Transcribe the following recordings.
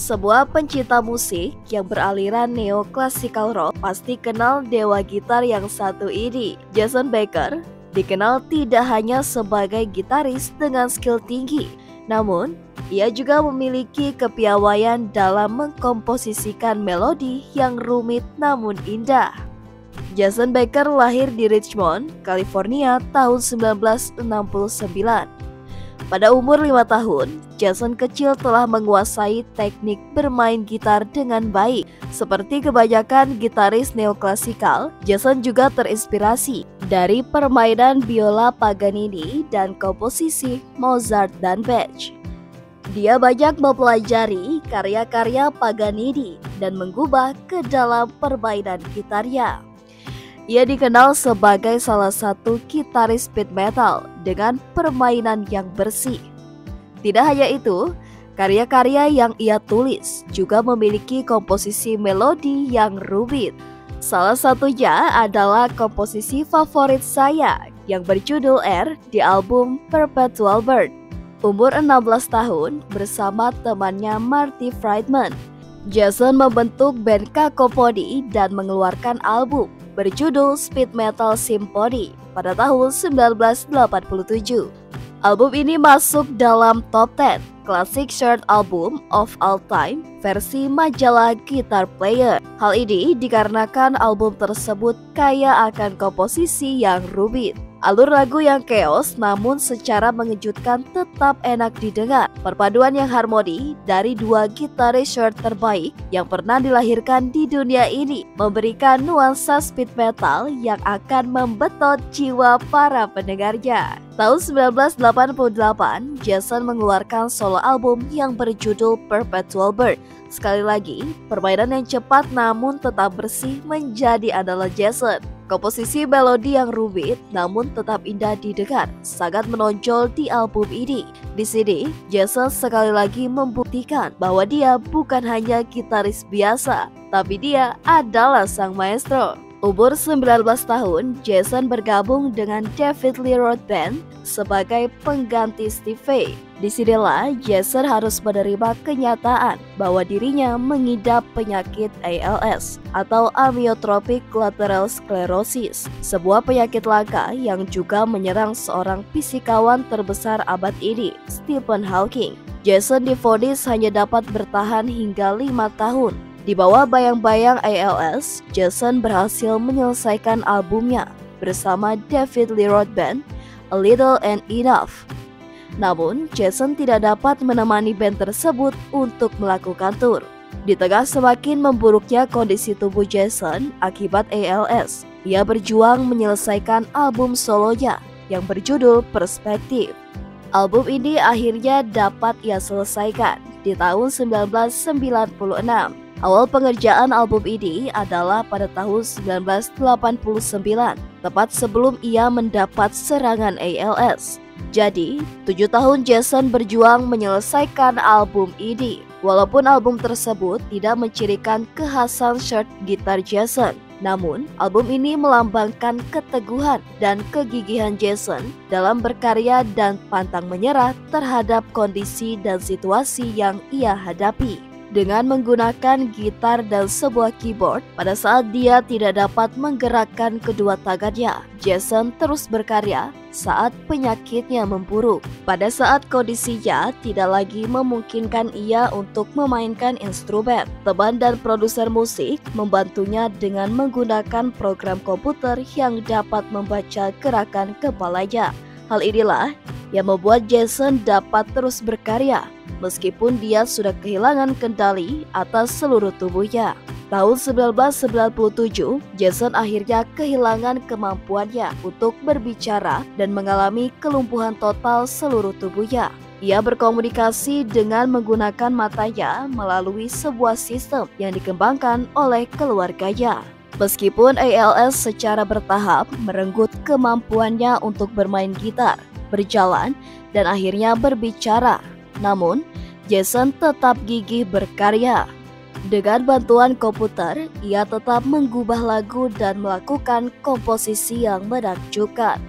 Sebuah pencinta musik yang beraliran neo-classical rock pasti kenal dewa gitar yang satu ini. Jason Becker dikenal tidak hanya sebagai gitaris dengan skill tinggi, namun ia juga memiliki kepiawaian dalam mengkomposisikan melodi yang rumit namun indah. Jason Becker lahir di Richmond, California tahun 1969. Pada umur 5 tahun, Jason kecil telah menguasai teknik bermain gitar dengan baik. Seperti kebanyakan gitaris neoklasikal, Jason juga terinspirasi dari permainan biola Paganini dan komposisi Mozart dan Bach. Dia banyak mempelajari karya-karya Paganini dan mengubah ke dalam permainan gitarnya. Ia dikenal sebagai salah satu gitaris speed metal dengan permainan yang bersih. Tidak hanya itu, karya-karya yang ia tulis juga memiliki komposisi melodi yang rumit. Salah satunya adalah komposisi favorit saya yang berjudul R di album Perpetual Bird. Umur 16 tahun bersama temannya Marty Friedman, Jason membentuk band Cacophony dan mengeluarkan album berjudul Speed Metal Symphony pada tahun 1987. Album ini masuk dalam top 10 Classic Chart Album of All Time versi majalah Guitar Player. Hal ini dikarenakan album tersebut kaya akan komposisi yang rumit. Alur lagu yang chaos namun secara mengejutkan tetap enak didengar. Perpaduan yang harmoni dari dua gitaris short terbaik yang pernah dilahirkan di dunia ini memberikan nuansa speed metal yang akan membetot jiwa para pendengarnya. Tahun 1988, Jason mengeluarkan solo album yang berjudul Perpetual Bird. Sekali lagi, permainan yang cepat namun tetap bersih menjadi andalan Jason. Komposisi melodi yang rumit namun tetap indah didengar sangat menonjol di album ini. Di sini, Jason sekali lagi membuktikan bahwa dia bukan hanya gitaris biasa, tapi dia adalah sang maestro. Umur 19 tahun, Jason bergabung dengan David Lee Roth Band sebagai pengganti Steve Vai. Disinilah Jason harus menerima kenyataan bahwa dirinya mengidap penyakit ALS atau Amyotrophic Lateral Sclerosis, sebuah penyakit langka yang juga menyerang seorang fisikawan terbesar abad ini, Stephen Hawking. Jason divonis hanya dapat bertahan hingga 5 tahun. Di bawah bayang-bayang ALS, Jason berhasil menyelesaikan albumnya bersama David Lee Roth Band, A Little and Enough. Namun, Jason tidak dapat menemani band tersebut untuk melakukan tur. Di tengah semakin memburuknya kondisi tubuh Jason akibat ALS, ia berjuang menyelesaikan album solonya yang berjudul Perspective. Album ini akhirnya dapat ia selesaikan di tahun 1996. Awal pengerjaan album ini adalah pada tahun 1989, tepat sebelum ia mendapat serangan ALS. Jadi, 7 tahun Jason berjuang menyelesaikan album ini. Walaupun album tersebut tidak mencirikan kekhasan short gitar Jason, namun album ini melambangkan keteguhan dan kegigihan Jason dalam berkarya dan pantang menyerah terhadap kondisi dan situasi yang ia hadapi. Dengan menggunakan gitar dan sebuah keyboard, pada saat dia tidak dapat menggerakkan kedua tangannya, Jason terus berkarya saat penyakitnya memburuk. Pada saat kondisinya tidak lagi memungkinkan ia untuk memainkan instrumen, teman dan produser musik membantunya dengan menggunakan program komputer yang dapat membaca gerakan kepalanya. Hal inilah yang membuat Jason dapat terus berkarya meskipun dia sudah kehilangan kendali atas seluruh tubuhnya. Tahun 1997, Jason akhirnya kehilangan kemampuannya untuk berbicara dan mengalami kelumpuhan total seluruh tubuhnya. Ia berkomunikasi dengan menggunakan matanya melalui sebuah sistem yang dikembangkan oleh keluarganya. Meskipun ALS secara bertahap merenggut kemampuannya untuk bermain gitar, berjalan, dan akhirnya berbicara, namun Jason tetap gigih berkarya. Dengan bantuan komputer, ia tetap mengubah lagu dan melakukan komposisi yang menakjubkan.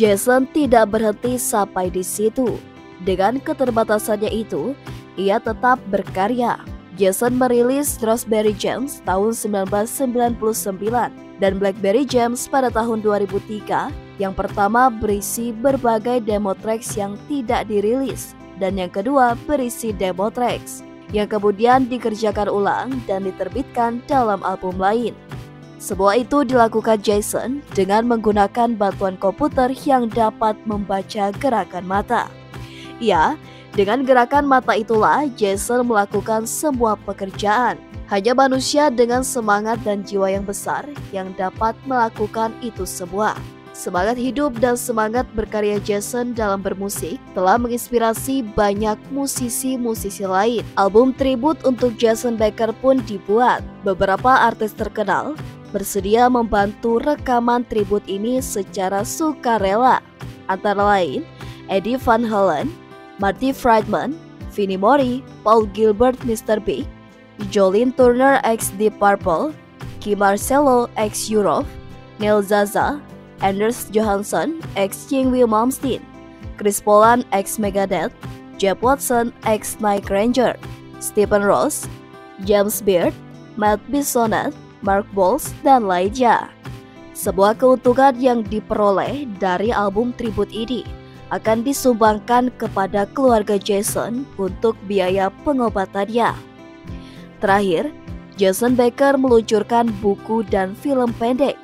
Jason tidak berhenti sampai di situ. Dengan keterbatasannya itu, ia tetap berkarya. Jason merilis Strawberry Jams tahun 1999 dan Blackberry Jams pada tahun 2003 yang pertama berisi berbagai demo tracks yang tidak dirilis dan yang kedua berisi demo tracks yang kemudian dikerjakan ulang dan diterbitkan dalam album lain. Semua itu dilakukan Jason dengan menggunakan bantuan komputer yang dapat membaca gerakan mata. Ya, dengan gerakan mata itulah Jason melakukan semua pekerjaan. Hanya manusia dengan semangat dan jiwa yang besar yang dapat melakukan itu semua. Semangat hidup dan semangat berkarya Jason dalam bermusik telah menginspirasi banyak musisi-musisi lain. Album tribut untuk Jason Becker pun dibuat. Beberapa artis terkenal bersedia membantu rekaman tribut ini secara sukarela. Antara lain, Eddie Van Halen, Marty Friedman, Vinnie Mori, Paul Gilbert Mr. Big, Jolene Turner x Deep Purple, Kim Marcello x Europe, Neil Zaza, Anders Johansson x Yngwie Malmsteen, Chris Poland x Megadeth, Jeff Watson x Night Ranger, Stephen Ross, James Beard, Matt Bissonette, Mark Bowles, dan lainnya. Sebuah keuntungan yang diperoleh dari album tribut ini akan disumbangkan kepada keluarga Jason untuk biaya pengobatannya. Terakhir, Jason Becker meluncurkan buku dan film pendek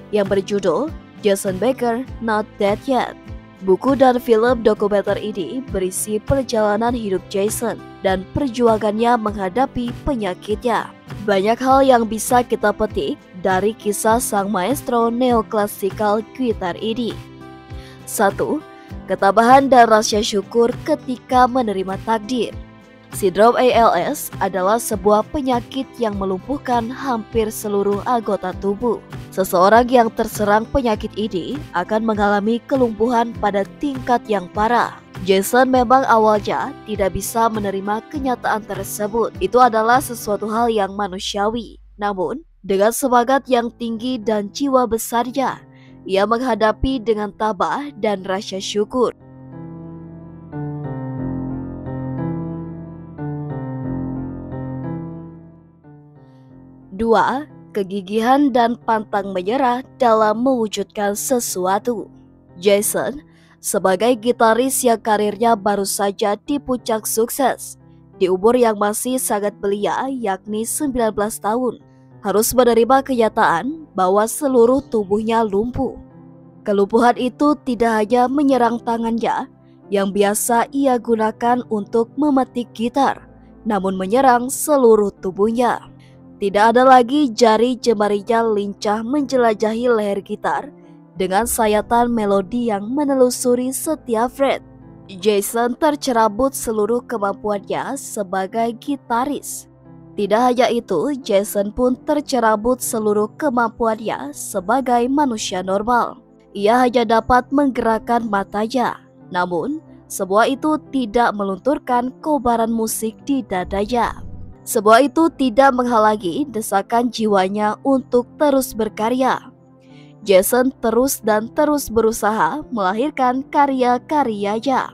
yang berjudul Jason Becker Not Dead Yet. Buku dan film dokumenter ini berisi perjalanan hidup Jason dan perjuangannya menghadapi penyakitnya. Banyak hal yang bisa kita petik dari kisah sang maestro neoklasikal gitar ini. 1. Ketabahan dan rasa syukur ketika menerima takdir. Sindrom ALS adalah sebuah penyakit yang melumpuhkan hampir seluruh anggota tubuh. Seseorang yang terserang penyakit ini akan mengalami kelumpuhan pada tingkat yang parah. Jason memang awalnya tidak bisa menerima kenyataan tersebut. Itu adalah sesuatu hal yang manusiawi. Namun, dengan semangat yang tinggi dan jiwa besarnya, ia menghadapi dengan tabah dan rasa syukur. 2. Kegigihan dan pantang menyerah dalam mewujudkan sesuatu. Jason, sebagai gitaris yang karirnya baru saja di puncak sukses, di umur yang masih sangat belia yakni 19 tahun, harus menerima kenyataan bahwa seluruh tubuhnya lumpuh. Kelumpuhan itu tidak hanya menyerang tangannya yang biasa ia gunakan untuk memetik gitar, namun menyerang seluruh tubuhnya. Tidak ada lagi jari jemarinya lincah menjelajahi leher gitar dengan sayatan melodi yang menelusuri setiap fret. Jason tercerabut seluruh kemampuannya sebagai gitaris. Tidak hanya itu, Jason pun tercerabut seluruh kemampuannya sebagai manusia normal. Ia hanya dapat menggerakkan matanya, namun semua itu tidak melunturkan kobaran musik di dadanya. Semua itu tidak menghalangi desakan jiwanya untuk terus berkarya. Jason terus dan terus berusaha melahirkan karya-karyanya.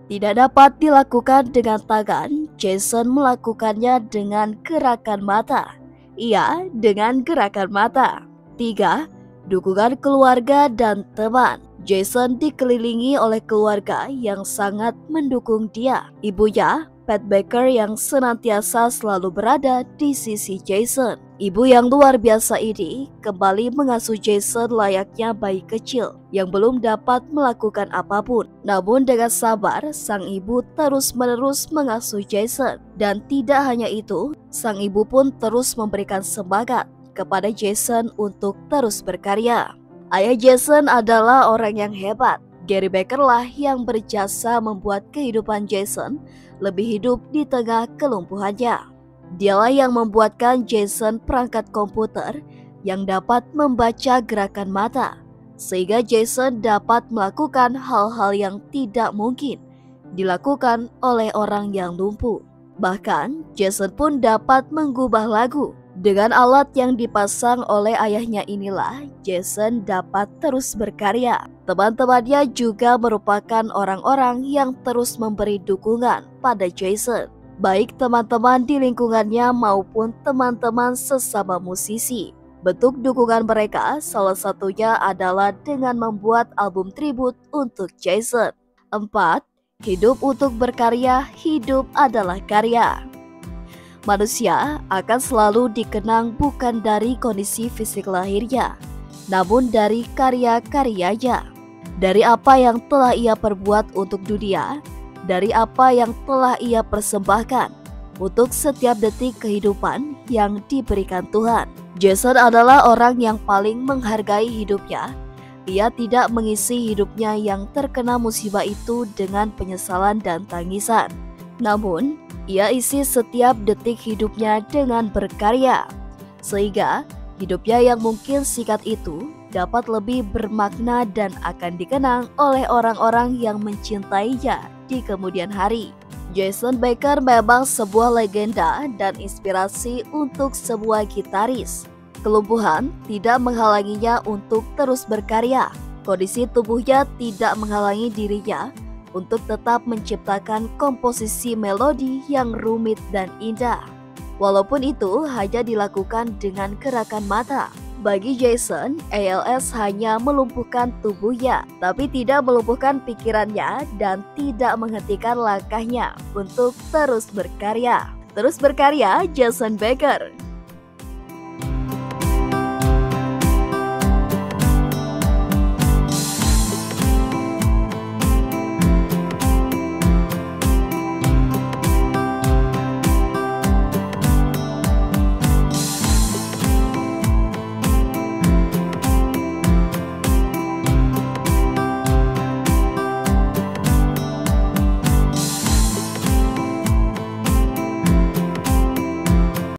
Tidak dapat dilakukan dengan tangan, Jason melakukannya dengan gerakan mata. Iya, dengan gerakan mata. 3. Dukungan keluarga dan teman. Jason dikelilingi oleh keluarga yang sangat mendukung dia. Ibunya, Pat Becker, yang senantiasa selalu berada di sisi Jason. Ibu yang luar biasa ini kembali mengasuh Jason layaknya bayi kecil yang belum dapat melakukan apapun. Namun dengan sabar, sang ibu terus-menerus mengasuh Jason. Dan tidak hanya itu, sang ibu pun terus memberikan semangat kepada Jason untuk terus berkarya. Ayah Jason adalah orang yang hebat. Gary Becker lah yang berjasa membuat kehidupan Jason lebih hidup di tengah kelumpuhannya. Dialah yang membuatkan Jason perangkat komputer yang dapat membaca gerakan mata, sehingga Jason dapat melakukan hal-hal yang tidak mungkin dilakukan oleh orang yang lumpuh. Bahkan, Jason pun dapat mengubah lagu Dengan alat yang dipasang oleh ayahnya inilah, Jason dapat terus berkarya. Teman-temannya juga merupakan orang-orang yang terus memberi dukungan pada Jason, baik teman-teman di lingkungannya maupun teman-teman sesama musisi. Bentuk dukungan mereka salah satunya adalah dengan membuat album tribut untuk Jason. 4. Hidup untuk berkarya, hidup adalah karya. Manusia akan selalu dikenang bukan dari kondisi fisik lahirnya, namun dari karya-karyanya. Dari apa yang telah ia perbuat untuk dunia, dari apa yang telah ia persembahkan untuk setiap detik kehidupan yang diberikan Tuhan. Jason adalah orang yang paling menghargai hidupnya. Ia tidak mengisi hidupnya yang terkena musibah itu dengan penyesalan dan tangisan. Namun, ia isi setiap detik hidupnya dengan berkarya, sehingga hidupnya yang mungkin singkat itu dapat lebih bermakna dan akan dikenang oleh orang-orang yang mencintainya di kemudian hari. Jason Becker memang sebuah legenda dan inspirasi untuk sebuah gitaris. Kelumpuhan tidak menghalanginya untuk terus berkarya. Kondisi tubuhnya tidak menghalangi dirinya untuk tetap menciptakan komposisi melodi yang rumit dan indah. Walaupun itu hanya dilakukan dengan gerakan mata. Bagi Jason, ALS hanya melumpuhkan tubuhnya, tapi tidak melumpuhkan pikirannya dan tidak menghentikan langkahnya untuk terus berkarya. Terus berkarya, Jason Becker.